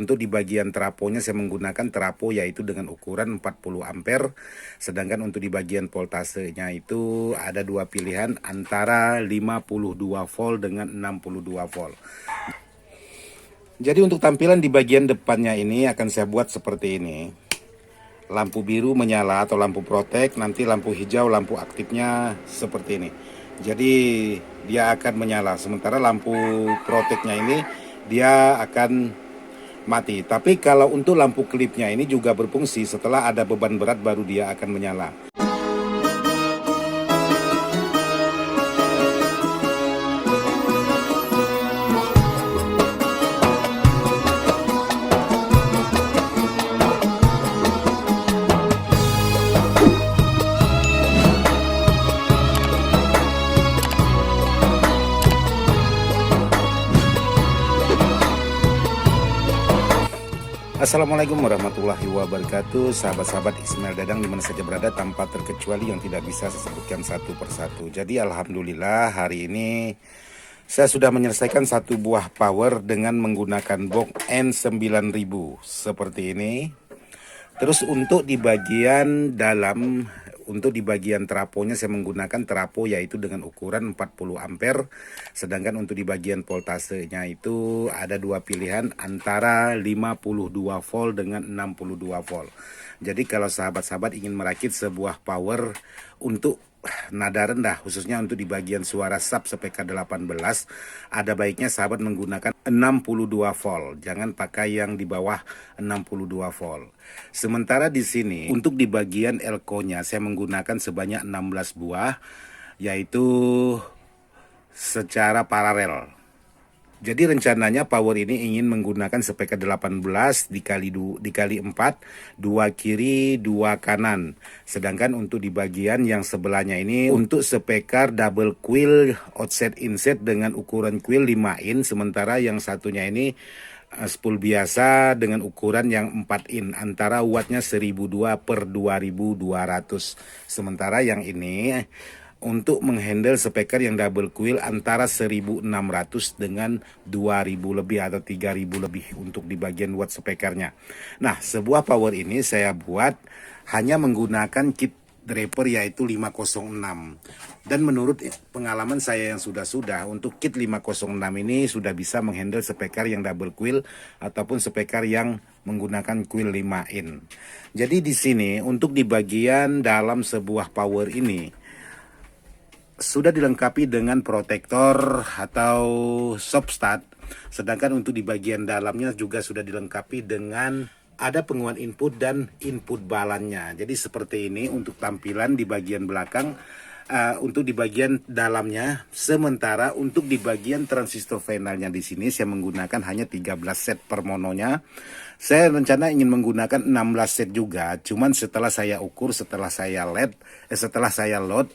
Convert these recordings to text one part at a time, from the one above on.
Untuk di bagian trafonya saya menggunakan trafo yaitu dengan ukuran 40 ampere. Sedangkan untuk di bagian voltasenya itu ada dua pilihan antara 52 volt dengan 62 volt. Jadi untuk tampilan di bagian depannya ini akan saya buat seperti ini. Lampu biru menyala atau lampu protek, nanti lampu hijau, lampu aktifnya seperti ini. Jadi dia akan menyala, sementara lampu proteknya ini dia akan mati. Tapi kalau untuk lampu klipnya ini juga berfungsi, setelah ada beban berat baru dia akan menyala. Assalamualaikum warahmatullahi wabarakatuh, sahabat-sahabat Ismail Dadang dimana saja berada tanpa terkecuali yang tidak bisa saya sebutkan satu persatu. Jadi alhamdulillah hari ini saya sudah menyelesaikan satu buah power dengan menggunakan box N9000 seperti ini. Terus untuk di bagian dalam, untuk di bagian trafonya saya menggunakan trafo yaitu dengan ukuran 40 ampere. Sedangkan untuk di bagian voltasenya itu ada dua pilihan antara 52 volt dengan 62 volt. Jadi kalau sahabat-sahabat ingin merakit sebuah power untuk nada rendah, khususnya untuk di bagian suara sub SPK 18, ada baiknya sahabat menggunakan 62 volt, jangan pakai yang di bawah 62 volt. Sementara di sini untuk di bagian elko-nya saya menggunakan sebanyak 16 buah, yaitu secara paralel. Jadi rencananya power ini ingin menggunakan SPK 18 dikali 4, 2 kiri, 2 kanan. Sedangkan untuk di bagian yang sebelahnya ini untuk SPK double coil outset inset dengan ukuran coil 5 in. Sementara yang satunya ini spool biasa dengan ukuran yang 4 in. Antara wattnya 1002 per 2200. Sementara yang ini untuk menghandle speaker yang double coil antara 1600 dengan 2000 lebih atau 3000 lebih untuk di bagian watt speakernya. Nah, sebuah power ini saya buat hanya menggunakan kit draper yaitu 506. Dan menurut pengalaman saya yang sudah untuk kit 506 ini sudah bisa menghandle speaker yang double coil ataupun speaker yang menggunakan coil 5 in. Jadi di sini untuk di bagian dalam sebuah power ini sudah dilengkapi dengan protektor atau soft start. Sedangkan untuk di bagian dalamnya juga sudah dilengkapi dengan ada penguat input dan input balannya. Jadi seperti ini untuk tampilan di bagian belakang. Untuk di bagian dalamnya, sementara untuk di bagian transistor finalnya di sini saya menggunakan hanya 13 set per mononya. Saya rencana ingin menggunakan 16 set juga, cuman setelah saya ukur, setelah saya load,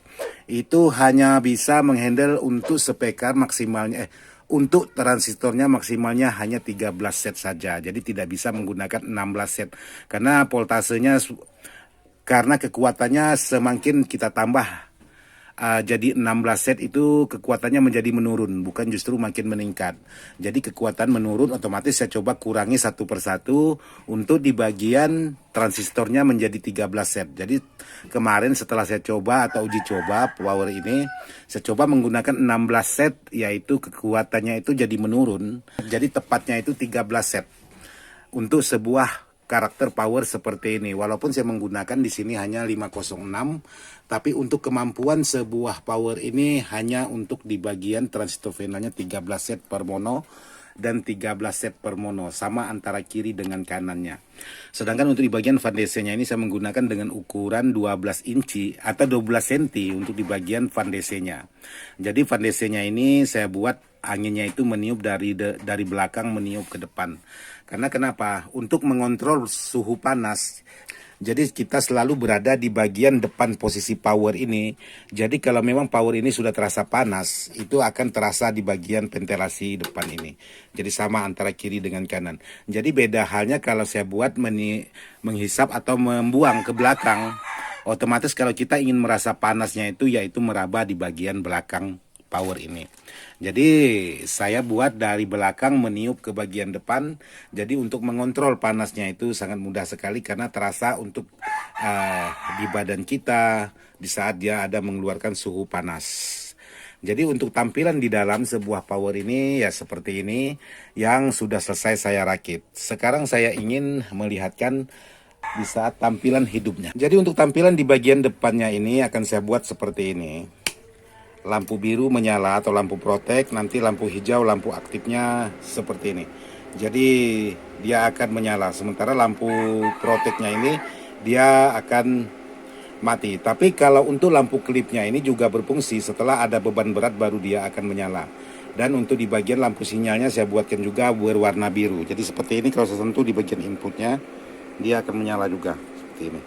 itu hanya bisa menghandle untuk speaker maksimalnya untuk transistornya maksimalnya hanya 13 set saja. Jadi tidak bisa menggunakan 16 set karena voltasenya, karena kekuatannya semakin kita tambah jadi 16 set itu kekuatannya menjadi menurun, bukan justru makin meningkat. Jadi kekuatan menurun, otomatis saya coba kurangi satu persatu untuk di bagian transistornya menjadi 13 set. Jadi kemarin setelah saya coba atau uji coba power ini, saya coba menggunakan 16 set, yaitu kekuatannya itu jadi menurun. Jadi tepatnya itu 13 set untuk sebuah karakter power seperti ini. Walaupun saya menggunakan di sini hanya 506, tapi untuk kemampuan sebuah power ini hanya untuk di bagian transistor finalnya 13 set per mono dan 13 set per mono, sama antara kiri dengan kanannya. Sedangkan untuk di bagian fan DC-nya ini saya menggunakan dengan ukuran 12 inci atau 12 cm untuk di bagian fan DC-nya. Jadi fan DC-nya ini saya buat anginnya itu meniup dari belakang meniup ke depan. Karena kenapa? Untuk mengontrol suhu panas. Jadi kita selalu berada di bagian depan posisi power ini. Jadi kalau memang power ini sudah terasa panas, itu akan terasa di bagian ventilasi depan ini. Jadi sama antara kiri dengan kanan. Jadi beda halnya kalau saya buat menghisap atau membuang ke belakang. Otomatis kalau kita ingin merasa panasnya itu yaitu meraba di bagian belakang power ini. Jadi saya buat dari belakang meniup ke bagian depan. Jadi untuk mengontrol panasnya itu sangat mudah sekali karena terasa untuk di badan kita di saat dia ada mengeluarkan suhu panas. Jadi untuk tampilan di dalam sebuah power ini ya seperti ini yang sudah selesai saya rakit. Sekarang saya ingin melihatkan di saat tampilan hidupnya. Jadi untuk tampilan di bagian depannya ini akan saya buat seperti ini. Lampu biru menyala atau lampu protek, nanti lampu hijau, lampu aktifnya seperti ini. Jadi dia akan menyala, sementara lampu proteknya ini dia akan mati. Tapi kalau untuk lampu klipnya ini juga berfungsi, setelah ada beban berat baru dia akan menyala. Dan untuk di bagian lampu sinyalnya saya buatkan juga berwarna biru. Jadi seperti ini kalau saya sentuh di bagian inputnya, dia akan menyala juga seperti ini.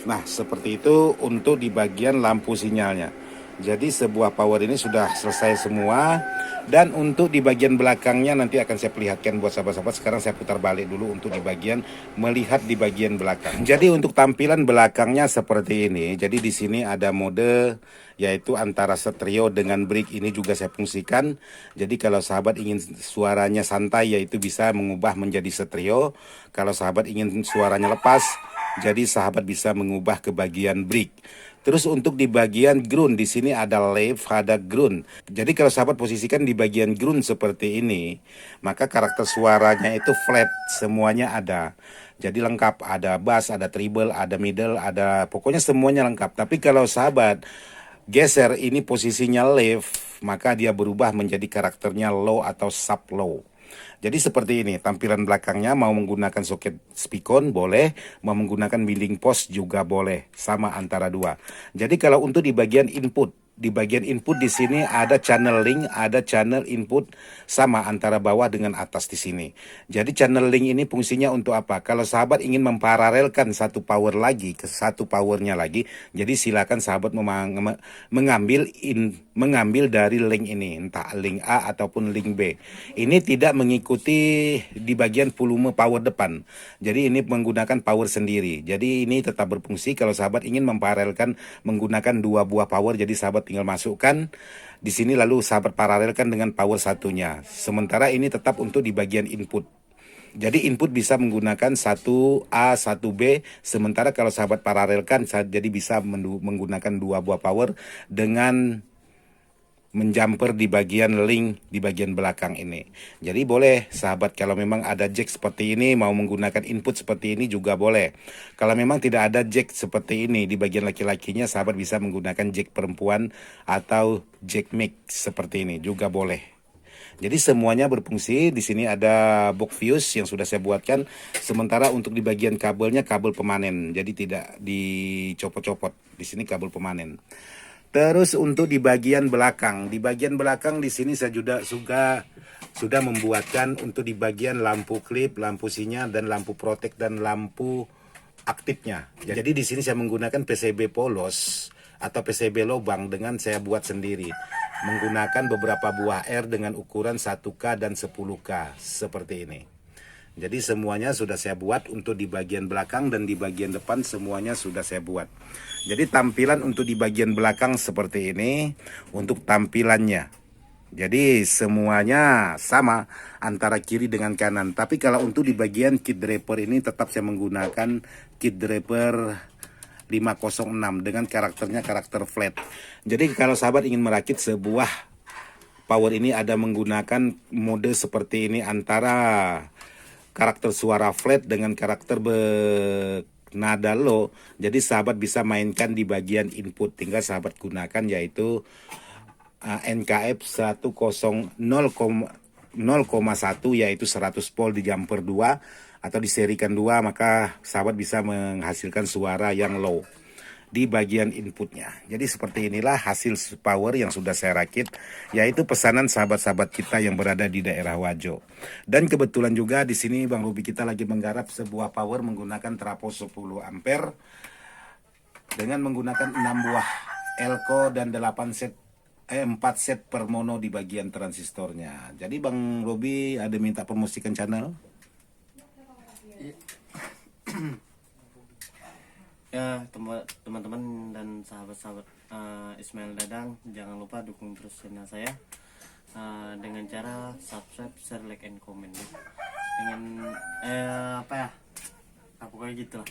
Nah, seperti itu untuk di bagian lampu sinyalnya. Jadi sebuah power ini sudah selesai semua. Dan untuk di bagian belakangnya nanti akan saya perlihatkan buat sahabat-sahabat. Sekarang saya putar balik dulu untuk di bagian melihat di bagian belakang. Jadi untuk tampilan belakangnya seperti ini. Jadi di sini ada mode yaitu antara stereo dengan brick, ini juga saya fungsikan. Jadi kalau sahabat ingin suaranya santai yaitu bisa mengubah menjadi stereo. Kalau sahabat ingin suaranya lepas, jadi sahabat bisa mengubah ke bagian brick. Terus untuk di bagian ground di sini ada left, ada ground. Jadi kalau sahabat posisikan di bagian ground seperti ini, maka karakter suaranya itu flat, semuanya ada. Jadi lengkap, ada bass, ada treble, ada middle, ada pokoknya semuanya lengkap. Tapi kalau sahabat geser ini posisinya left, maka dia berubah menjadi karakternya low atau sub low. Jadi seperti ini tampilan belakangnya, mau menggunakan soket speakon boleh, mau menggunakan building post juga boleh, sama antara dua. Jadi kalau untuk di bagian input, di sini ada channel link, ada channel input, sama antara bawah dengan atas di sini. Jadi channel link ini fungsinya untuk apa? Kalau sahabat ingin memparalelkan satu power lagi ke satu powernya lagi, jadi silakan sahabat mengambil dari link ini, entah link A ataupun link B. Ini tidak mengikuti di bagian volume power depan. Jadi ini menggunakan power sendiri. Jadi ini tetap berfungsi kalau sahabat ingin memparalelkan menggunakan dua buah power. Jadi sahabat tinggal masukkan di sini lalu sahabat paralelkan dengan power satunya. Sementara ini tetap untuk di bagian input. Jadi input bisa menggunakan 1A, 1B. Sementara kalau sahabat paralelkan jadi bisa menggunakan dua buah power dengan menjumper di bagian link di bagian belakang ini. Jadi boleh sahabat kalau memang ada jack seperti ini mau menggunakan input seperti ini juga boleh. Kalau memang tidak ada jack seperti ini di bagian laki-lakinya, sahabat bisa menggunakan jack perempuan atau jack mic seperti ini juga boleh. Jadi semuanya berfungsi. Di sini ada box fuse yang sudah saya buatkan. Sementara untuk di bagian kabelnya kabel pemanen. Jadi tidak dicopot-copot. Di sini kabel pemanen. Terus untuk di bagian belakang di sini saya sudah membuatkan untuk di bagian lampu klip, lampu sinyal dan lampu protek dan lampu aktifnya. Jadi di sini saya menggunakan PCB polos atau PCB lubang dengan saya buat sendiri. Menggunakan beberapa buah R dengan ukuran 1K dan 10K seperti ini. Jadi semuanya sudah saya buat untuk di bagian belakang dan di bagian depan semuanya sudah saya buat. Jadi tampilan untuk di bagian belakang seperti ini untuk tampilannya. Jadi semuanya sama antara kiri dengan kanan. Tapi kalau untuk di bagian kit draper ini tetap saya menggunakan kit draper 506 dengan karakternya karakter flat. Jadi kalau sahabat ingin merakit sebuah power ini ada menggunakan mode seperti ini antara karakter suara flat dengan karakter nada low. Jadi sahabat bisa mainkan di bagian input, tinggal sahabat gunakan yaitu NKF 100,0,1 yaitu 100 volt di jumper 2 atau diserikan 2, maka sahabat bisa menghasilkan suara yang low di bagian inputnya. Jadi seperti inilah hasil power yang sudah saya rakit, yaitu pesanan sahabat-sahabat kita yang berada di daerah Wajo. Dan kebetulan juga di sini Bang Ruby kita lagi menggarap sebuah power menggunakan trafo 10 ampere dengan menggunakan 6 buah elko dan 4 set per mono di bagian transistornya. Jadi Bang Ruby ada minta promosikan channel? Ya, teman-teman dan sahabat-sahabat Ismail Dadang, jangan lupa dukung terus channel saya dengan cara subscribe, share, like, and comment ya. Dengan apa ya? Pokoknya gitu lah.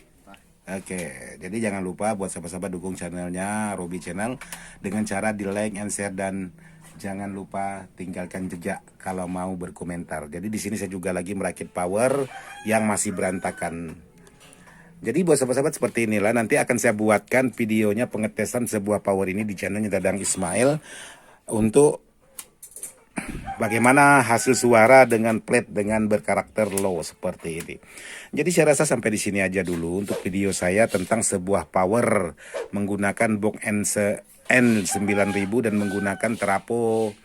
Oke, jadi jangan lupa buat sahabat-sahabat dukung channelnya Robi Channel dengan cara di like and share, dan jangan lupa tinggalkan jejak kalau mau berkomentar. Jadi di sini saya juga lagi merakit power yang masih berantakan. Jadi buat sahabat-sahabat seperti inilah nanti akan saya buatkan videonya pengetesan sebuah power ini di channelnya Dadang Ismail untuk bagaimana hasil suara dengan plate dengan berkarakter low seperti ini. Jadi saya rasa sampai di sini aja dulu untuk video saya tentang sebuah power menggunakan box N9000 dan menggunakan trafo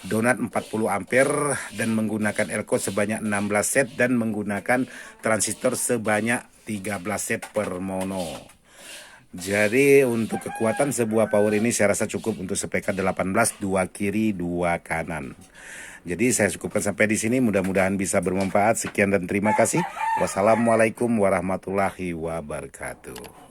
donat 40 ampere dan menggunakan elko sebanyak 16 set dan menggunakan transistor sebanyak 13 set per mono. Jadi untuk kekuatan sebuah power ini saya rasa cukup untuk spk 18, 2 kiri 2 kanan. Jadi saya cukupkan sampai di sini, mudah-mudahan bisa bermanfaat. Sekian dan terima kasih. Wassalamualaikum warahmatullahi wabarakatuh.